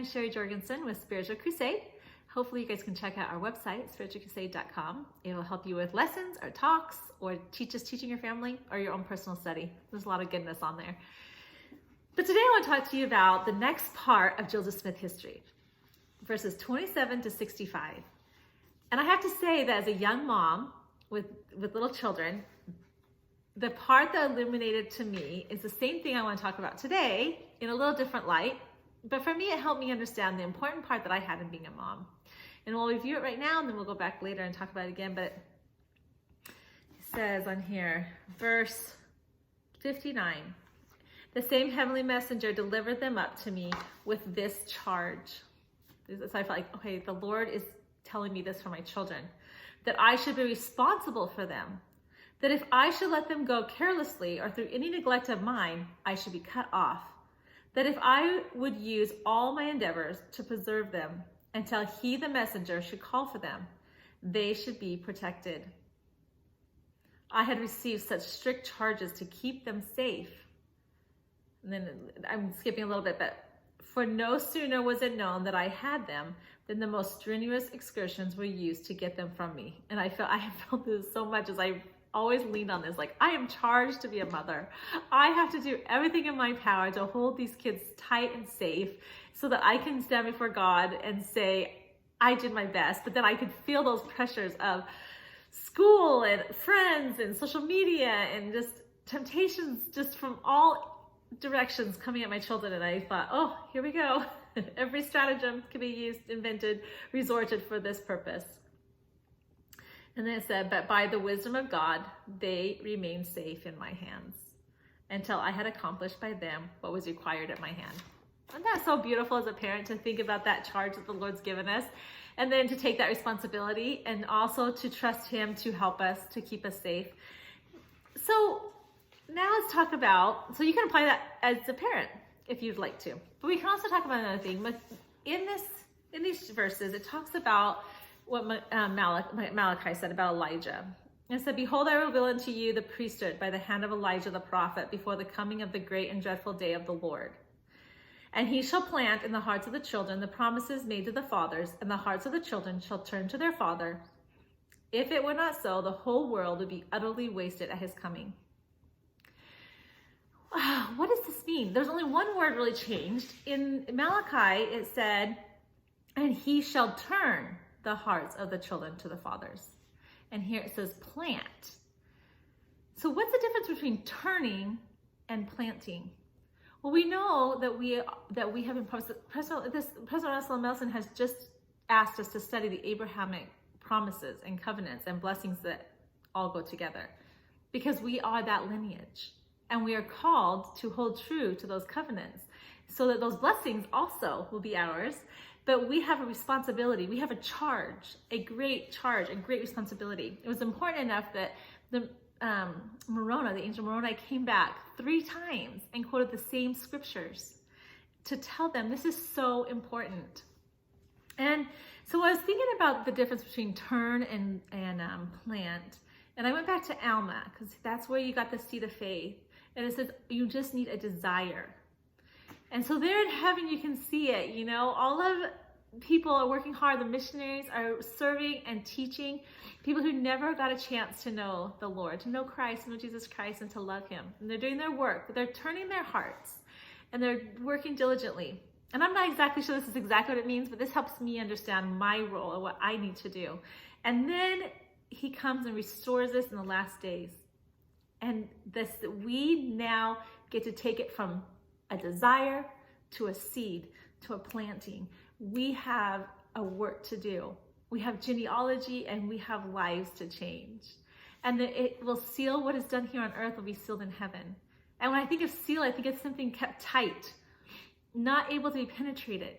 is Sherri Jorgensen with Spiritual Crusade. Hopefully you guys can check out our website, spiritualcrusade.com. It'll help you with lessons or talks or teaching your family or your own personal study. There's a lot of goodness on there. But today I want to talk to you about the next part of Joseph Smith history, verses 27 to 65. And I have to say that as a young mom with little children, the part that illuminated to me is the same thing I want to talk about today in a little different light. But for me, it helped me understand the important part that I had in being a mom. And we'll review it right now, and then we'll go back later and talk about it again. But it says on here, verse 59, the same heavenly messenger delivered them up to me with this charge. So I felt like, okay, the Lord is telling me this for my children, that I should be responsible for them, that if I should let them go carelessly or through any neglect of mine, I should be cut off, that if I would use all my endeavors to preserve them until he, the messenger, should call for them, they should be protected. I had received such strict charges to keep them safe. And then I'm skipping a little bit, but for no sooner was it known that I had them than the most strenuous excursions were used to get them from me. And I have felt this so much as I always leaned on this, like, I am charged to be a mother. I have to do everything in my power to hold these kids tight and safe so that I can stand before God and say, I did my best. But then I could feel those pressures of school and friends and social media and just temptations just from all directions coming at my children. And I thought, oh, here we go. Every stratagem can be used, invented, resorted for this purpose. And then it said, but by the wisdom of God, they remained safe in my hands until I had accomplished by them what was required at my hand. Isn't that so beautiful as a parent to think about that charge that the Lord's given us, and then to take that responsibility and also to trust him to help us, to keep us safe. So now let's talk about, so you can apply that as a parent if you'd like to, but we can also talk about another thing. But in these verses, it talks about what Malachi said about Elijah. It said, behold, I reveal unto you the priesthood by the hand of Elijah the prophet before the coming of the great and dreadful day of the Lord. And he shall plant in the hearts of the children the promises made to the fathers, and the hearts of the children shall turn to their father. If it were not so, the whole world would be utterly wasted at his coming. Wow, what does this mean? There's only one word really changed. In Malachi, it said, and he shall turn the hearts of the children to the fathers. And here it says plant. So what's the difference between turning and planting? Well, we know that we have been President Russell Nelson has just asked us to study the Abrahamic promises and covenants and blessings that all go together, because we are that lineage and we are called to hold true to those covenants so that those blessings also will be ours. But we have a responsibility. We have a charge, a great responsibility. It was important enough that the angel Moroni came back 3 times and quoted the same scriptures to tell them this is so important. And so I was thinking about the difference between turn and plant. And I went back to Alma, because that's where you got the seed of faith. And it says you just need a desire. And so there in heaven, you can see it, all of people are working hard. The missionaries are serving and teaching people who never got a chance to know the Lord, to know Christ, to know Jesus Christ, and to love him. And they're doing their work. They're turning their hearts and they're working diligently. And I'm not exactly sure this is exactly what it means, but this helps me understand my role and what I need to do. And then he comes and restores us in the last days. And we now get to take it from a desire to a seed to a planting. We have a work to do. We have genealogy and we have lives to change. And it will seal what is done here on earth will be sealed in heaven. And when I think of seal, I think of something kept tight, not able to be penetrated.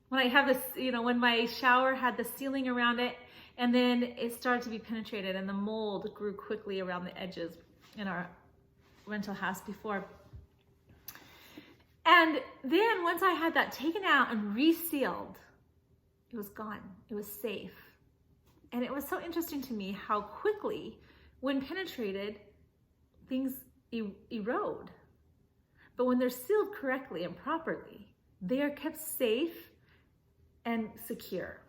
When I have this, when my shower had the ceiling around it, and then it started to be penetrated and the mold grew quickly around the edges in our rental house before. And then once I had that taken out and resealed, it was gone. It was safe. And it was so interesting to me how quickly, when penetrated, things erode. But when they're sealed correctly and properly, They are kept safe and secure.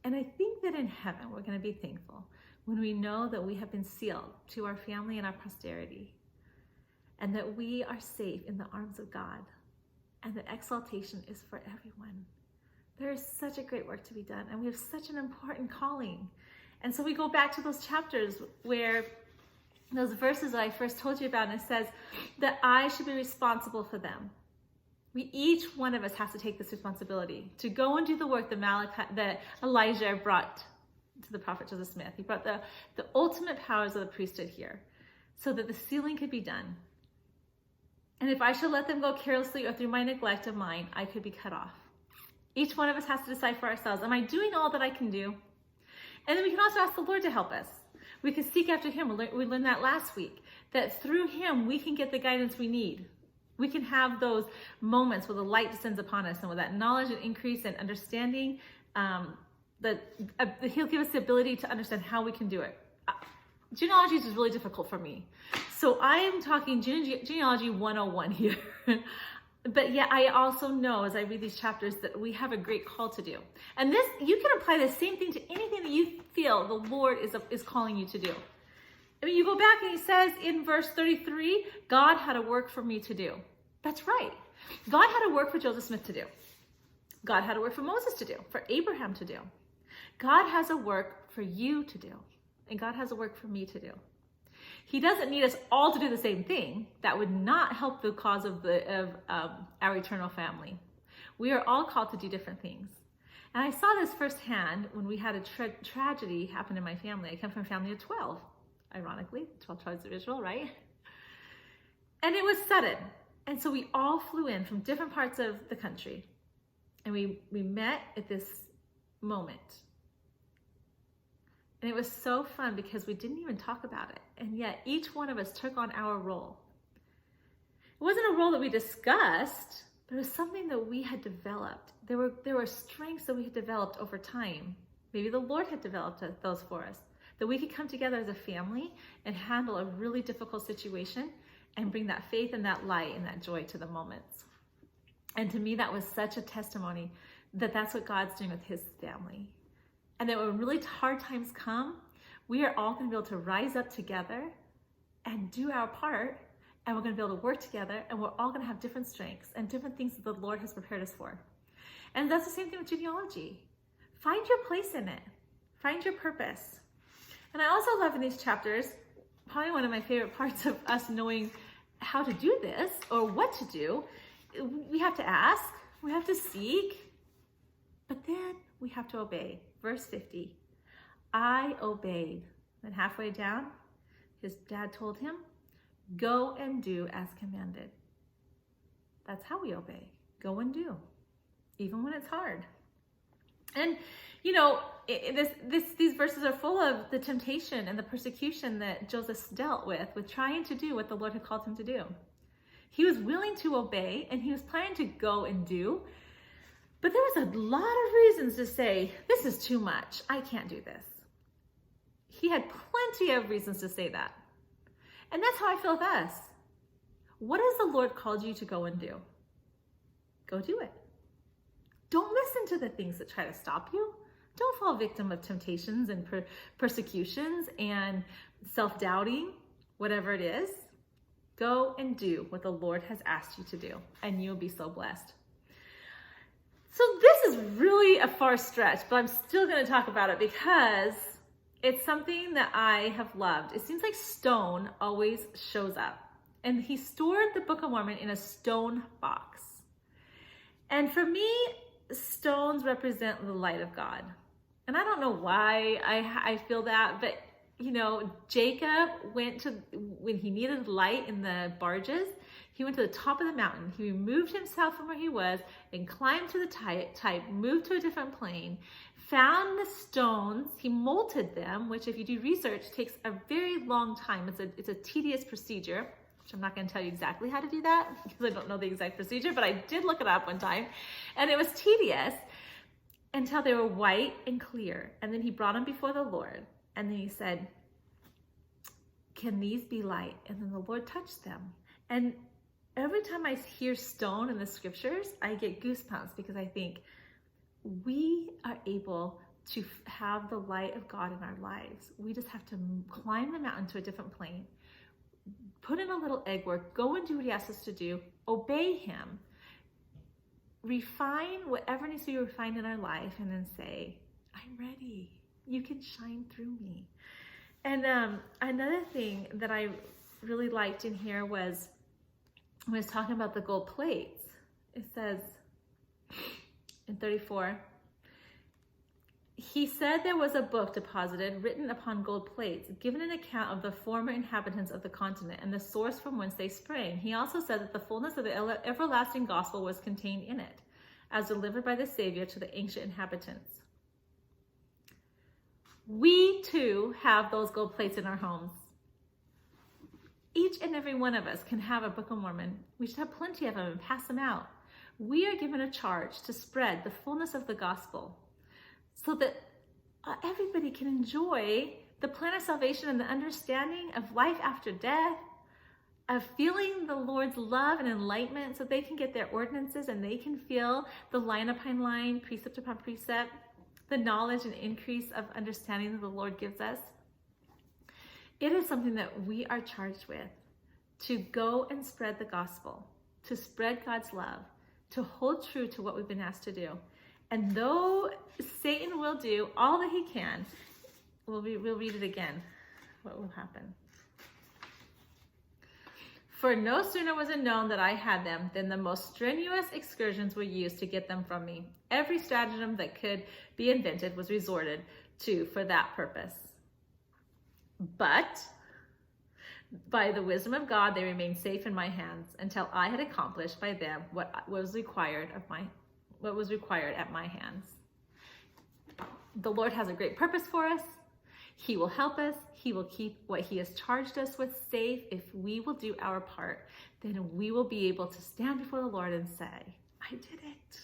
And I think that in heaven, we're going to be thankful when we know that we have been sealed to our family and our posterity, and that we are safe in the arms of God, and that exaltation is for everyone. There is such a great work to be done, and we have such an important calling. And so we go back to those chapters where those verses that I first told you about, and it says that I should be responsible for them. Each one of us has to take this responsibility to go and do the work that Elijah brought to the prophet Joseph Smith. He brought the ultimate powers of the priesthood here so that the sealing could be done. And if I should let them go carelessly or through my neglect of mine, I could be cut off. Each one of us has to decide for ourselves, am I doing all that I can do? And then we can also ask the Lord to help us. We can seek after him. We learned that last week, that through him, we can get the guidance we need. We can have those moments where the light descends upon us, and with that knowledge and increase and understanding, he'll give us the ability to understand how we can do it. Genealogy is really difficult for me. So I am talking genealogy 101 here. But yeah, I also know as I read these chapters that we have a great call to do. And this, you can apply the same thing to anything that you feel the Lord is calling you to do. I mean, you go back and he says in verse 33, God had a work for me to do. That's right. God had a work for Joseph Smith to do. God had a work for Moses to do, for Abraham to do. God has a work for you to do. And God has a work for me to do. He doesn't need us all to do the same thing. That would not help the cause of our eternal family. We are all called to do different things. And I saw this firsthand when we had a tragedy happen in my family. I come from a family of 12, ironically, 12 tribes of Israel, right? And it was sudden. And so we all flew in from different parts of the country. And we met at this moment. And it was so fun because we didn't even talk about it. And yet each one of us took on our role. It wasn't a role that we discussed, but it was something that we had developed. There were strengths that we had developed over time. Maybe the Lord had developed those for us. That we could come together as a family and handle a really difficult situation and bring that faith and that light and that joy to the moments. And to me, that was such a testimony that that's what God's doing with his family. And that when really hard times come, we are all going to be able to rise up together and do our part. And we're going to be able to work together. And we're all going to have different strengths and different things that the Lord has prepared us for. And that's the same thing with genealogy. Find your place in it. Find your purpose. And I also love in these chapters, probably one of my favorite parts of us knowing how to do this or what to do. We have to ask, we have to seek, but then we have to obey. Verse 50, I obeyed. Then halfway down, his dad told him, go and do as commanded. That's how we obey. Go and do, even when it's hard. And, you know, these verses are full of the temptation and the persecution that Joseph dealt with trying to do what the Lord had called him to do. He was willing to obey, and he was planning to go and do. But there was a lot of reasons to say, this is too much. I can't do this. He had plenty of reasons to say that. And that's how I feel with us. What has the Lord called you to go and do? Go do it. Don't listen to the things that try to stop you. Don't fall victim of temptations and persecutions and self-doubting, whatever it is. Go and do what the Lord has asked you to do, and you'll be so blessed. So this is really a far stretch, but I'm still going to talk about it because it's something that I have loved. It seems like stone always shows up. And he stored the Book of Mormon in a stone box. And for me, stones represent the light of God. And I don't know why I feel that, but you know, Jacob went to, when he needed light in the barges, he went to the top of the mountain. He removed himself from where he was and climbed to the type, moved to a different plane, found the stones, he molted them, which if you do research takes a very long time. It's a tedious procedure, which I'm not going to tell you exactly how to do that because I don't know the exact procedure, but I did look it up one time, and it was tedious until they were white and clear. And then he brought them before the Lord. And then he said, can these be light? And then the Lord touched them. And every time I hear stone in the scriptures, I get goosebumps because I think we are able to have the light of God in our lives. We just have to climb the mountain to a different plane, put in a little egg work, go and do what he asks us to do, obey him, refine whatever needs to be refined in our life, and then say, I'm ready. You can shine through me. And another thing that I really liked in here was when it's talking about the gold plates. It says in 34, he said there was a book deposited, written upon gold plates, giving an account of the former inhabitants of the continent and the source from whence they sprang. He also said that the fullness of the everlasting gospel was contained in it, as delivered by the Savior to the ancient inhabitants. We too have those gold plates in our homes. Each and every one of us can have a Book of Mormon. We should have plenty of them and pass them out. We are given a charge to spread the fullness of the gospel so that everybody can enjoy the plan of salvation and the understanding of life after death, of feeling the Lord's love and enlightenment so they can get their ordinances and they can feel the line upon line, precept upon precept, the knowledge and increase of understanding that the Lord gives us. It is something that we are charged with, to go and spread the gospel, to spread God's love, to hold true to what we've been asked to do. And though Satan will do all that he can, we'll read it again, what will happen. For no sooner was it known that I had them than the most strenuous excursions were used to get them from me. Every stratagem that could be invented was resorted to for that purpose. But by the wisdom of God, they remained safe in my hands until I had accomplished by them what was required at my hands. The Lord has a great purpose for us. He will help us. He will keep what he has charged us with safe. If we will do our part, then we will be able to stand before the Lord and say, I did it.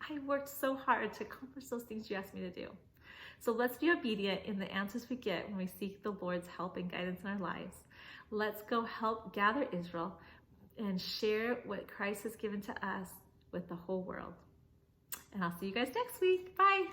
I worked so hard to accomplish those things you asked me to do. So let's be obedient in the answers we get when we seek the Lord's help and guidance in our lives. Let's go help gather Israel and share what Christ has given to us with the whole world. And I'll see you guys next week. Bye.